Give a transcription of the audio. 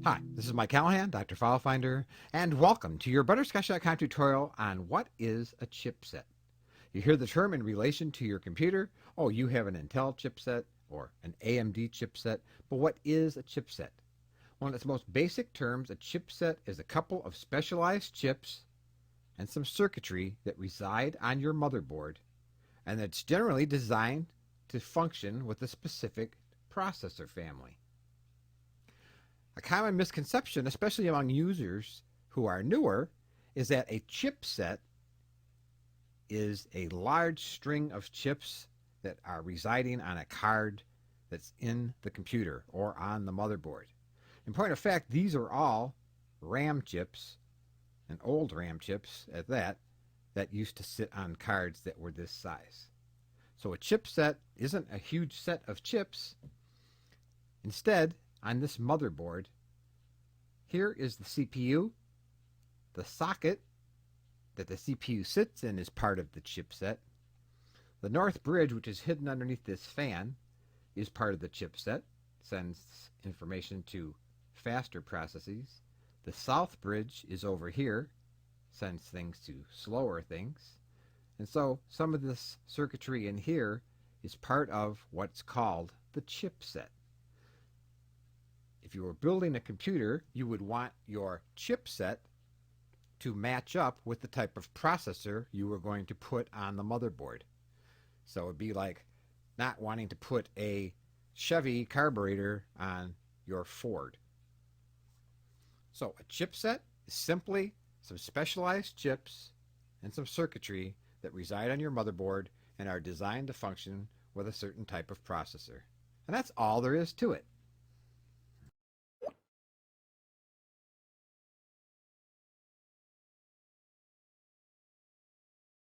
Hi, this is Mike Callahan, Dr. File Finder, and welcome to your Butterscotch.com tutorial on what is a chipset. You hear the term in relation to your computer. Oh, you have an Intel chipset or an AMD chipset, but what is a chipset? Well, in its most basic terms, a chipset is a couple of specialized chips and some circuitry that reside on your motherboard, and that's generally designed to function with a specific processor family. A common misconception, especially among users who are newer, is that a chipset is a large string of chips that are residing on a card that's in the computer or on the motherboard. In point of fact, these are all RAM chips, and old RAM chips at that used to sit on cards that were this size. So a chipset isn't a huge set of chips. Instead, on this motherboard, here is the CPU. The socket that the CPU sits in is part of the chipset. The north bridge, which is hidden underneath this fan, is part of the chipset, sends information to faster processes. The south bridge is over here, sends things to slower things. And so some of this circuitry in here is part of what's called the chipset. If you were building a computer, you would want your chipset to match up with the type of processor you were going to put on the motherboard. So it would be like not wanting to put a Chevy carburetor on your Ford. So a chipset is simply some specialized chips and some circuitry that reside on your motherboard and are designed to function with a certain type of processor. And that's all there is to it.